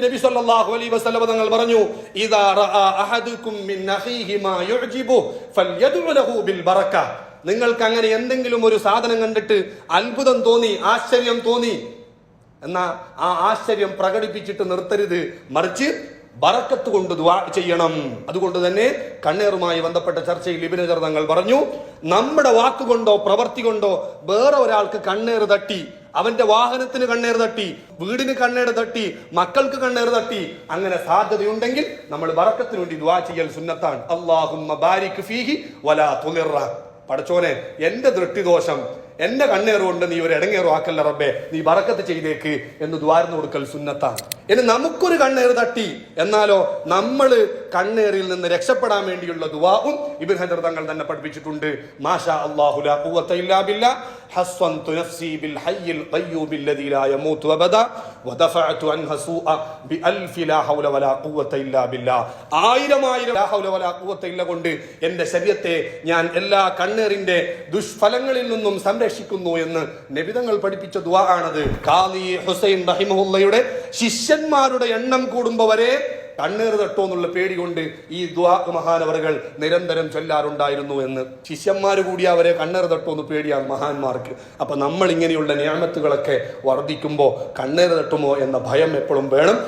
നബി സല്ലല്ലാഹു അലൈഹി വസല്ലം തങ്ങൾ പറഞ്ഞു, ഇദാ റഅ അഹദുകും മിൻ അഖീഹി മാ യുഅ്ജിബു ഫൽയദ്ഉ ലഹു ബിൽ ബറക. നിങ്ങൾക്ക് അങ്ങനെ എന്തെങ്കിലും ഒരു സാധനം കണ്ടിട്ട് അത്ഭുതം തോന്നി, ആശ്ചര്യം തോന്നി, എന്നാ ആ ആശ്ചര്യം പ്രകടിപ്പിച്ചിട്ട് നിർത്തരുത്, മറിച്ച് ബറക്കത്ത് കൊണ്ട് ദുആ ചെയ്യണം. അതുകൊണ്ട് തന്നെ കണ്ണേറുമായി ബന്ധപ്പെട്ട ചർച്ചയിൽ ഇബ്നു ഹജർ തങ്ങൾ പറഞ്ഞു, നമ്മുടെ വാക്കുകൊണ്ടോ പ്രവൃത്തി കൊണ്ടോ വേറെ ഒരാൾക്ക് കണ്ണേറ് തട്ടി, അവന്റെ വാഹനത്തിന് കണ്ണേറ് തട്ടി, വീടിന് കണ്ണേറ് തട്ടി, മക്കൾക്ക് കണ്ണേറ് തട്ടി, അങ്ങനെ സാധ്യതയുണ്ടെങ്കിൽ നമ്മൾ ബറക്കത്തിന് വേണ്ടി ദുആ ചെയ്യൽ സുന്നത്താണ്. അല്ലാഹുമ്മ ബാരിക് ഫീഹി വലാ തുളിറ. പടച്ചോനെ, എന്റെ ദൃഷ്ടിദോഷം, എന്റെ കണ്ണേറ് കൊണ്ട് നീ ഒരു ഇടങ്ങേറും ആക്കല്ല റബ്ബേ, നീ ബറക്കത്ത് ചെയ്തേക്ക് എന്ന് ദ്വാരന്ന് കൊടുക്കൽ സുന്നത്താണ്. ഇനി നമുക്കൊരു കണ്ണേറ് തട്ടി, എന്നാലോ നമ്മൾ കണ്ണേറിൽ നിന്ന് രക്ഷപ്പെടാൻ വേണ്ടിയുള്ള ദുആഉം ഇബ്നു ഹജർ തങ്ങൾ തന്നെ പഠിപ്പിച്ചിട്ടുണ്ട്. മാഷാ അല്ലാഹു ലാ ഖുവത ഇല്ലാ ബില്ലാ ഹസ്വൻതു നഫ്സി ബിൽ ഹയ്യിൽ ഖയ്യൂം അല്ലദീ ലാ യമൂതു അബദാ വദഫഅതു അൻഹ സൂഅ ബിഅൽഫി ലാ ഹൗല വലാ ഖുവത ഇല്ലാ ബില്ലാ. ആയിരം ലാ ഹൗല വലാ ഖുവത ഇല്ല കൊണ്ട് എന്റെ ശരീരത്തെ ഞാൻ എല്ലാ കണ്ണേറിന്റെ ദുഷ്ഫലങ്ങളിൽ നിന്നും സംരക്ഷിക്കുന്നു എന്ന് നബിതങ്ങൾ പഠിപ്പിച്ച ദുആ ആണത്. ഖാദി ഹുസൈൻ റഹിമഹുള്ളയുടെ ശിഷ്യന്മാരുടെ എണ്ണം കൂടുമ്പോ വരെ കണ്ണേറ് തട്ടോ എന്നുള്ള പേടി കൊണ്ട് ഈ ദുആ മഹാനവറുകൾ നിരന്തരം ചൊല്ലാറുണ്ടായിരുന്നു എന്ന്. ശിഷ്യന്മാര് കൂടി അവരെ കണ്ണേറ് തട്ടോ എന്ന് പേടിയാണ് മഹാന്മാർക്ക്. അപ്പൊ നമ്മൾ ഇങ്ങനെയുള്ള നിഅമത്തുകളൊക്കെ വർദ്ധിക്കുമ്പോ കണ്ണേറ് തട്ടുമോ എന്ന ഭയം എപ്പോഴും വേണം.